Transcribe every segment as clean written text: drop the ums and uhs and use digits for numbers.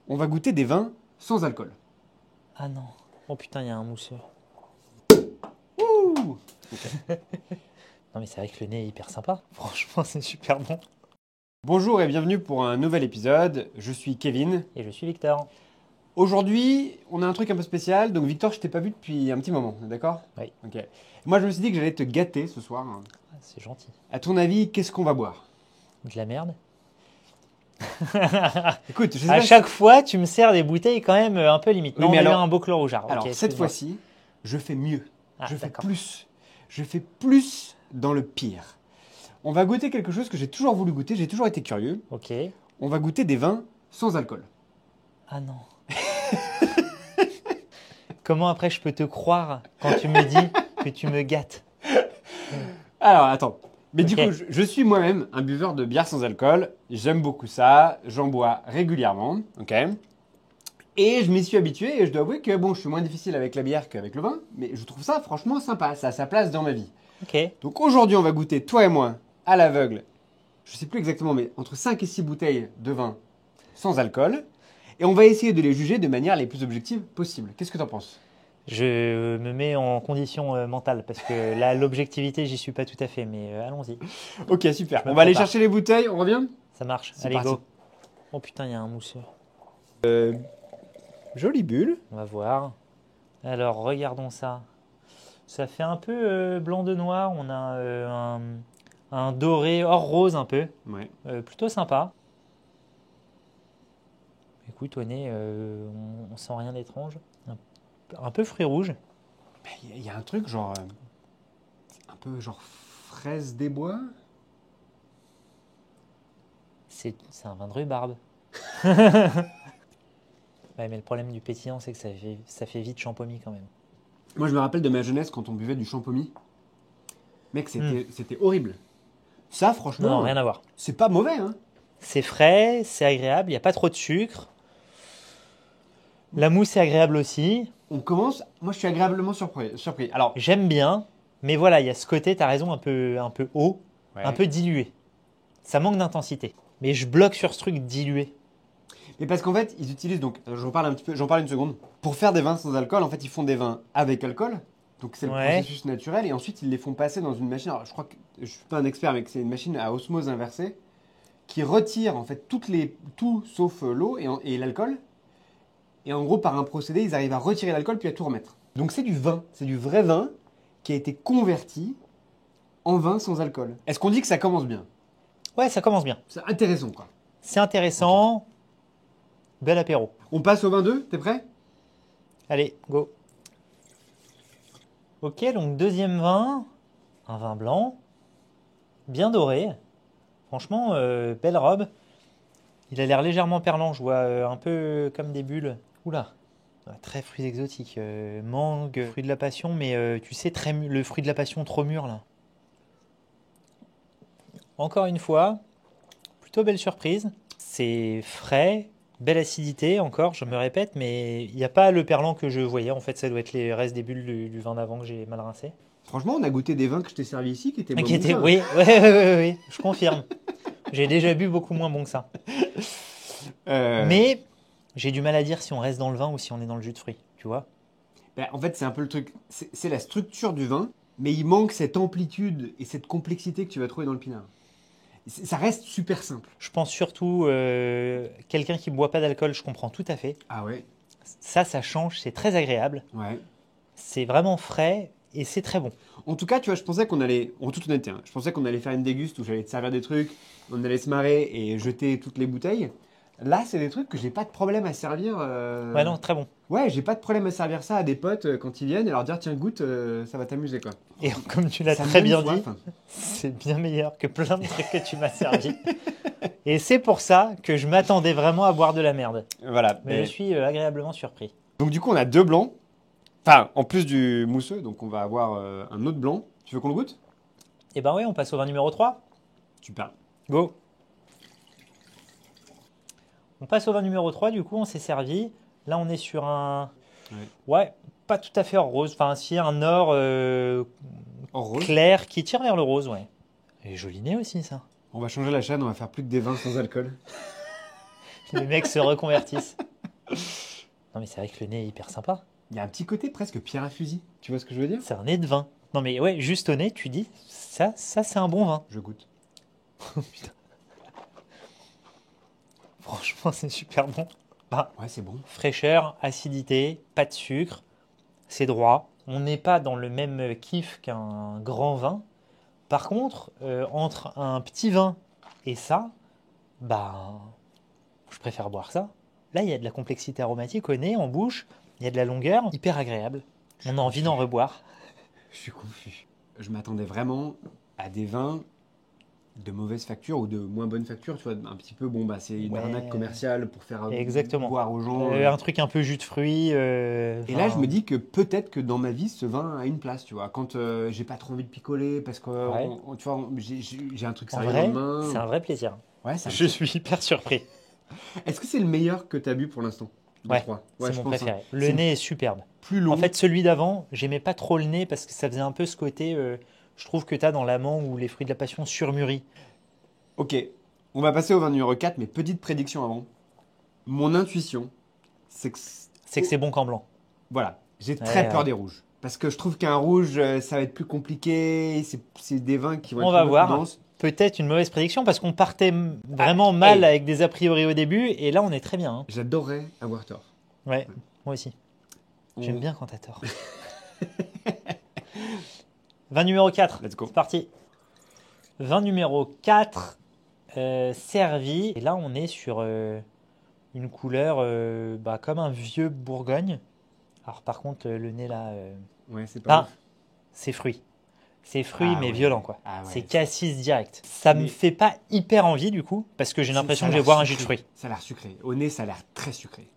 On va goûter des vins sans alcool. Ah non. Oh putain, il y a un mousseux. Ouh. Non mais c'est vrai que le nez est hyper sympa. Franchement, c'est super bon. Bonjour et bienvenue pour un nouvel épisode. Je suis Kevin. Et je suis Victor. Aujourd'hui, on a un truc un peu spécial. Donc Victor, je t'ai pas vu depuis un petit moment, d'accord? Oui. Ok. Moi, je me suis dit que j'allais te gâter ce soir. Ah, c'est gentil. À ton avis, qu'est-ce qu'on va boire? De la merde. Écoute, je sais À pas chaque fois, tu me sers des bouteilles quand même un peu limites. Oui, Non, mais on a eu alors- un beau clos rougeard. Alors, Ok, cette excuse-moi. fois-ci, je fais mieux. Ah, je fais d'accord. plus. Je fais plus dans le pire. On va goûter quelque chose que j'ai toujours voulu goûter, j'ai toujours été curieux. Ok. On va goûter des vins sans alcool. Ah non. Comment après je peux te croire quand tu me dis que tu me gâtes? Alors, attends. Mais du Ok. coup, je suis moi-même un buveur de bière sans alcool. J'aime beaucoup ça. J'en bois régulièrement. Ok. Et je m'y suis habitué et je dois avouer que bon, je suis moins difficile avec la bière qu'avec le vin. Mais je trouve ça franchement sympa. Ça a sa place dans ma vie. Ok. Donc aujourd'hui, on va goûter, toi et moi, à l'aveugle, je sais plus exactement, mais entre 5 et 6 bouteilles de vin sans alcool. Et on va essayer de les juger de manière les plus objectives possible. Qu'est-ce que t'en penses? Je me mets en condition mentale parce que là, l'objectivité, j'y suis pas tout à fait. Mais allons-y. Ok, super. Je me On va aller prépare. chercher les bouteilles, on revient? Ça marche. C'est Allez, parti. go. Oh putain, il y a un mousseux. Jolie bulle. On va voir. Alors, regardons ça. Ça fait un peu blanc de noir. On a un doré hors rose un peu. Ouais. Plutôt sympa. Écoute, au nez, on sent rien d'étrange. Un peu fruits rouges. Il y a un truc genre. Un peu genre fraise des bois. C'est un vin de rhubarbe. Ouais, mais le problème du pétillant, c'est que ça fait vite champomis quand même. Moi, je me rappelle de ma jeunesse quand on buvait du champomis. Mec, c'était horrible. Ça, franchement, Non, rien à voir. c'est pas mauvais, hein. C'est frais, c'est agréable, il n'y a pas trop de sucre. La mousse est agréable aussi. On commence. Moi, je suis agréablement surpris. Alors, J'aime bien, mais voilà, il y a ce côté, tu as raison, un peu haut, ouais. un peu dilué. Ça manque d'intensité. Mais je bloque sur ce truc dilué. Mais parce qu'en fait, ils utilisent donc, j'en parle un petit peu, j'en parle une seconde. Pour faire des vins sans alcool, en fait, ils font des vins avec alcool. Donc c'est le Ouais. processus naturel et ensuite ils les font passer dans une machine. Alors je crois que je suis pas un expert, mais que c'est une machine à osmose inversée qui retire en fait tout sauf l'eau et l'alcool. Et en gros, par un procédé, ils arrivent à retirer l'alcool puis à tout remettre. Donc c'est du vin, c'est du vrai vin qui a été converti en vin sans alcool. Est-ce qu'on dit que ça commence bien? Ouais, ça commence bien. C'est intéressant quoi. C'est intéressant. Bel apéro. On passe au vin 2, t'es prêt? Allez, go. Ok, donc deuxième vin. Un vin blanc. Bien doré. Franchement, belle robe. Il a l'air légèrement perlant. Je vois un peu comme des bulles. Oula. Ouais, très fruits exotiques. Mangue, fruit de la passion, mais tu sais, le fruit de la passion trop mûr là. Encore une fois, plutôt belle surprise. C'est frais, belle acidité encore, je me répète, mais il n'y a pas le perlant que je voyais. En fait, ça doit être les restes des bulles du vin d'avant que j'ai mal rincé. Franchement, on a goûté des vins que je t'ai servi ici qui étaient moins Qui était, bons que ça. oui, oui, je confirme. J'ai déjà bu beaucoup moins bon que ça. Mais j'ai du mal à dire si on reste dans le vin ou si on est dans le jus de fruits, tu vois. Ben, en fait, c'est un peu le truc. C'est la structure du vin, mais il manque cette amplitude et cette complexité que tu vas trouver dans le pinard. Ça reste super simple. Je pense surtout, quelqu'un qui ne boit pas d'alcool, je comprends tout à fait. Ah ouais? Ça change, c'est très agréable. Ouais. C'est vraiment frais et c'est très bon. En tout cas, tu vois, je pensais qu'on allait, en toute honnêteté, hein, je pensais qu'on allait faire une déguste où j'allais te servir des trucs, on allait se marrer et jeter toutes les bouteilles. Là, c'est des trucs que j'ai pas de problème à servir. Ouais, non, très bon. Ouais, j'ai pas de problème à servir ça à des potes quand ils viennent et leur dire tiens, goûte, ça va t'amuser quoi. Et comme tu l'as Ça me très donne bien soif. dit, c'est bien meilleur que plein de trucs que tu m'as servi. Et c'est pour ça que je m'attendais vraiment à boire de la merde. Voilà. Mais je suis agréablement surpris. Donc du coup, on a deux blancs. Enfin, en plus du mousseux, donc on va avoir un autre blanc. Tu veux qu'on le goûte? Et ben ouais, on passe au vin numéro 3. Super. Go. On passe au vin numéro 3, du coup, on s'est servi. Là, on est sur un... Ouais, pas tout à fait or rose. Enfin, si, un or En rose. clair qui tire vers le rose, ouais. Et joli nez aussi, ça. On va changer la chaîne, on va faire plus que des vins sans alcool. Les mecs se reconvertissent. Non, mais c'est vrai que le nez est hyper sympa. Il y a un petit côté presque pierre à fusil. Tu vois ce que je veux dire? C'est un nez de vin. Non, mais ouais, juste au nez, tu dis, ça c'est un bon vin. Je goûte. Franchement, c'est super bon. Bah, Ouais, c'est bon. fraîcheur, acidité, pas de sucre, c'est droit. On n'est pas dans le même kiff qu'un grand vin. Par contre, entre un petit vin et ça, bah, je préfère boire ça. Là, il y a de la complexité aromatique au nez, en bouche, il y a de la longueur, hyper agréable. On a envie d'en reboire. Je suis confus. Je m'attendais vraiment à des vins de mauvaise facture ou de moins bonne facture, tu vois, un petit peu, bon, bah, c'est une Ouais. arnaque commerciale pour faire Exactement. boire aux gens. Un truc un peu jus de fruits. Et là, je me dis que peut-être que dans ma vie, ce vin a une place, tu vois. Quand j'ai pas trop envie de picoler, parce que, Ouais. tu vois, j'ai un truc En sérieux vrai, dans le main. c'est un vrai plaisir. Ouais, ça. Je suis hyper surpris. Est-ce que c'est le meilleur que tu as bu pour l'instant des Ouais, trois c'est je mon pense, hein. préféré. Le C'est nez est superbe. plus long. En fait, celui d'avant, j'aimais pas trop le nez parce que ça faisait un peu ce côté, je trouve que tu as dans l'amand ou les fruits de la passion surmûris. Ok, on va passer au vin numéro 4, mais petite prédiction avant. Mon intuition, c'est que... C'est que c'est bon qu'en blanc. Voilà, j'ai très Ouais, peur ouais. des rouges. Parce que je trouve qu'un rouge, ça va être plus compliqué. C'est des vins qui vont On être va un peu plus voir. denses. Peut-être une mauvaise prédiction parce qu'on partait vraiment mal hey. avec des a priori au début et là on est très bien. Hein. J'adorerais avoir tort. Ouais, moi aussi. On- J'aime bien quand t'as tort. Vin numéro 4. Let's go. C'est parti. Vin numéro 4 servi. Et là on est sur une couleur bah, comme un vieux Bourgogne. Alors par contre le nez là, Ouais, c'est pas ouf. c'est fruit. C'est fruit Ah mais ouais. violent quoi. Ah ouais, C'est cassis direct. Ça me Mais- fait pas hyper envie du coup parce que j'ai Ça l'impression a que je vais l'air boire un jus de sucré. fruits. Ça a l'air sucré. Au nez, ça a l'air très sucré.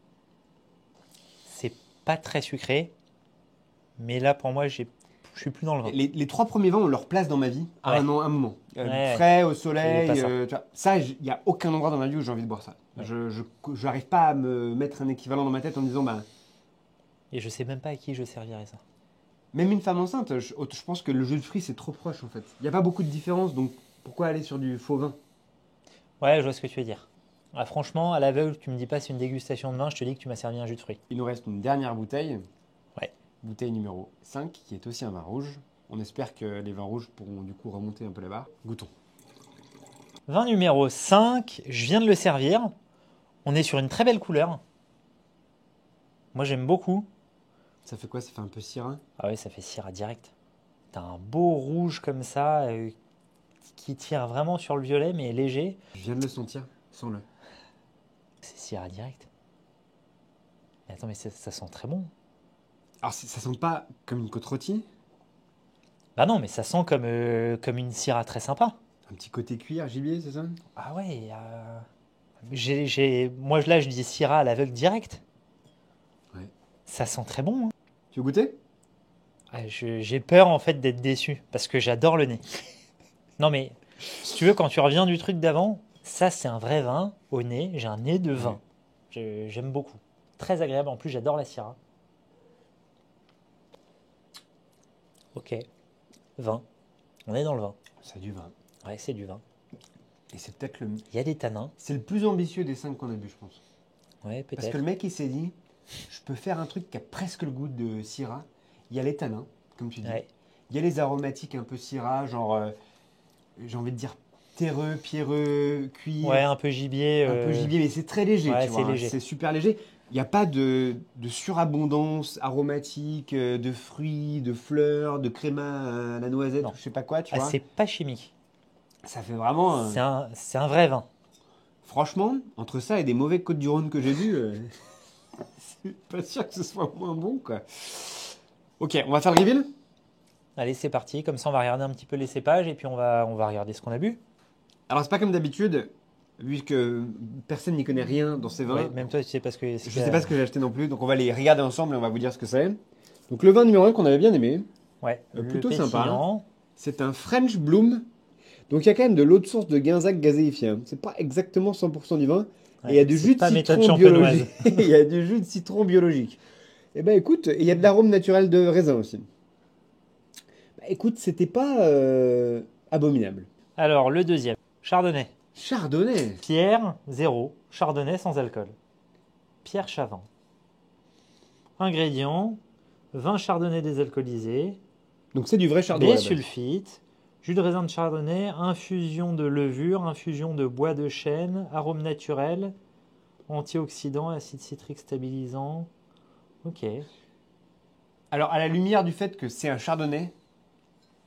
C'est pas très sucré. Mais là pour moi je suis plus dans le vin. Les trois premiers vins ont leur place dans ma vie à Ouais. un moment. Ouais. Frais, au Et soleil. pas ça. Tu vois, ça, il n'y a aucun endroit dans ma vie où j'ai envie de boire ça. Ouais. Je n'arrive pas à me mettre un équivalent dans ma tête en me disant, bah, Et je sais même pas à qui je servirais ça. même une femme enceinte, je pense que le jus de fruits, c'est trop proche en fait. Il n'y a pas beaucoup de différence, donc pourquoi aller sur du faux vin? Ouais, je vois ce que tu veux dire. Ah, franchement, à l'aveugle, tu me dis pas c'est une dégustation de vin, je te dis que tu m'as servi un jus de fruits. Il nous reste une dernière bouteille. Ouais. Bouteille numéro 5, qui est aussi un vin rouge. On espère que les vins rouges pourront du coup remonter un peu la barre. Goûtons. Vin numéro 5, je viens de le servir. On est sur une très belle couleur. Moi j'aime beaucoup. Ça fait quoi? Ça fait un peu syrah? Ah ouais, ça fait Syrah direct. T'as un beau rouge comme ça, qui tire vraiment sur le violet, mais léger. Je viens de le sentir, sens-le. C'est Syrah direct. Mais attends, mais ça sent très bon. Alors ça sent pas comme une côte rôtie? Bah non, mais ça sent comme une Syrah très sympa. Un petit côté cuir, gibier, c'est ça? Ah ouais, moi là je dis Syrah à l'aveugle direct. Ouais. Ça sent très bon. Hein. Tu veux goûter? Ah, j'ai peur en fait d'être déçu parce que j'adore le nez. Non mais si tu veux, quand tu reviens du truc d'avant, ça c'est un vrai vin au nez. J'ai un nez de vin. J'aime beaucoup. Très agréable. En plus, j'adore la Syrah. Ok. Vin. On est dans le vin. C'est du vin. Ouais, c'est du vin. Et c'est peut-être Il y a des tanins. c'est le plus ambitieux des 5 qu'on a bu, je pense. Ouais, Parce peut-être. que le mec, il s'est dit, je peux faire un truc qui a presque le goût de syrah. Il y a les tanins, comme tu dis. Ouais. Il y a les aromatiques un peu syrah, genre, j'ai envie de dire terreux, pierreux, cuir, Ouais, un peu gibier. un peu gibier, mais c'est très léger, ouais, tu c'est vois, hein. léger. C'est super léger. Il n'y a pas de surabondance aromatique, de fruits, de fleurs, de créma à la noisette, Non. ou je sais pas quoi, tu Ah, vois. c'est pas chimique. Ça fait vraiment... C'est un vrai vin. Franchement, entre ça et des mauvais Côtes-du-Rhône que j'ai vus, c'est pas sûr que ce soit moins bon, quoi. Ok, on va faire le reveal. Allez, c'est parti. Comme ça, on va regarder un petit peu les cépages et puis on va regarder ce qu'on a bu. Alors, c'est pas comme d'habitude, vu que personne n'y connaît rien dans ces vins. Ouais, même toi, tu sais pas ce que Je sais pas ce que j'ai acheté non plus, donc on va les regarder ensemble et on va vous dire ce que c'est. Donc, le vin numéro 1 qu'on avait bien aimé, Ouais, plutôt le sympa. pétillant. c'est un French Bloom. Donc, il y a quand même de l'eau de source de Guinzac gazéifié. Hein. C'est pas exactement 100% du vin. Ouais, et il y a du c'est jus de pas méthode citron champenoise. biologique. Il y a du jus de citron biologique. Et ben écoute, il y a de l'arôme naturel de raisin aussi. Bah, écoute, c'était pas abominable. Alors, le deuxième, Chardonnay. Chardonnay. Pierre, 0. Chardonnay sans alcool. Pierre Chavin. Ingrédients, vin chardonnay désalcoolisé, Donc c'est du vrai chardonnay. à la base. B-sulfite, jus de raisin de chardonnay, infusion de levure, infusion de bois de chêne, arôme naturel, antioxydant, acide citrique stabilisant. Ok. Alors, à la lumière du fait que c'est un chardonnay,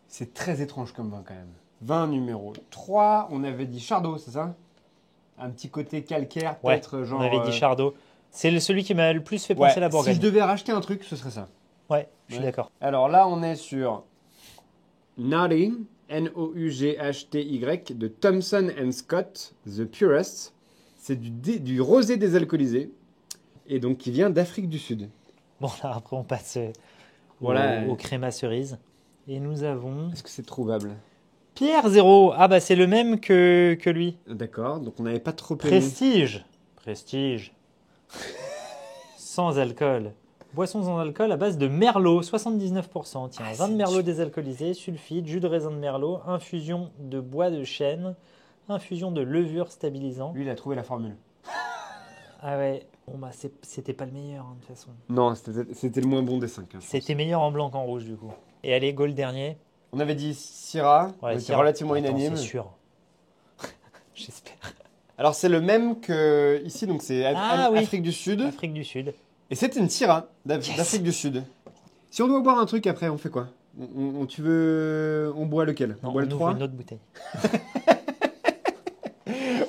c'est très étrange comme vin quand même. Vin numéro 3, on avait dit Chardot, c'est ça? Un petit côté calcaire, Ouais, peut-être genre. on avait dit Chardot. C'est celui qui m'a le plus fait Ouais, penser à la Bourgogne. si je devais racheter un truc, ce serait ça. Ouais, je suis Ouais. d'accord. Alors là, on est sur Naughty, N-O-U-G-H-T-Y, de Thompson & Scott, The Purest. C'est du rosé désalcoolisé, et donc qui vient d'Afrique du Sud. Bon, là, après, on passe Voilà. au créma cerise. Et nous avons Est-ce que c'est trouvable? Pierre Zéro. Ah, bah, c'est le même que lui. D'accord, donc on n'avait pas trop aimé. Prestige. Prestige. Sans alcool. Boisson sans alcool à base de merlot, 79%. Tiens, Ah, vin de c'est merlot super. désalcoolisé, sulfite, jus de raisin de merlot, infusion de bois de chêne, infusion de levure stabilisant. Lui, il a trouvé la formule. Ah ouais, bon bah c'était pas le meilleur hein, de toute façon. Non, c'était le moins bon des 5. C'était meilleur en blanc qu'en rouge du coup. Et allez, go le dernier. On avait dit Syrah, on était Syrah. relativement Attends, unanime. c'est sûr. J'espère. Alors c'est le même que ici, donc c'est Ah oui. Afrique du Sud. Afrique du Sud. Et c'était une Syrah Yes. d'Afrique du Sud. Si on doit boire un truc après, on fait quoi? Tu veux... On boit lequel? Non, On boit le ouvre 3? une autre bouteille.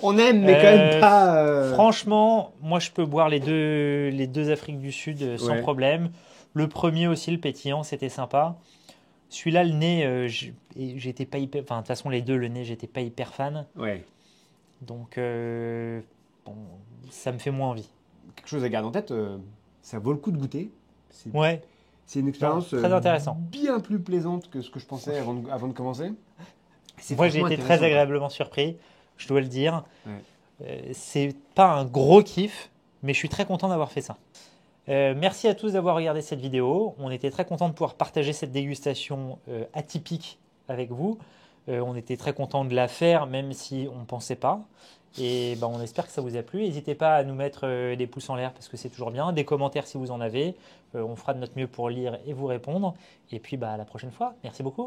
On aime, mais quand même pas... Franchement, moi je peux boire les deux Afrique du Sud sans Ouais. problème. Le premier aussi, le pétillant, c'était sympa. Celui-là, le nez, j'étais pas hyper. Enfin, de toute façon, les deux, le nez, j'étais pas hyper fan. Ouais. Donc, bon, ça me fait moins envie. Quelque chose à garder en tête, ça vaut le coup de goûter. Ouais, C'est une expérience très intéressant. bien plus plaisante que ce que je pensais avant de commencer. C'est moi j'ai franchement été intéressant, très agréablement surpris, je dois le dire. Ouais. C'est pas un gros kiff, mais je suis très content d'avoir fait ça. Merci à tous d'avoir regardé cette vidéo. On était très content de pouvoir partager cette dégustation atypique avec vous. On était très content de la faire, même si on ne pensait pas. Et ben, on espère que ça vous a plu. N'hésitez pas à nous mettre des pouces en l'air parce que c'est toujours bien. Des commentaires si vous en avez. On fera de notre mieux pour lire et vous répondre. Et puis bah, à la prochaine fois. Merci beaucoup.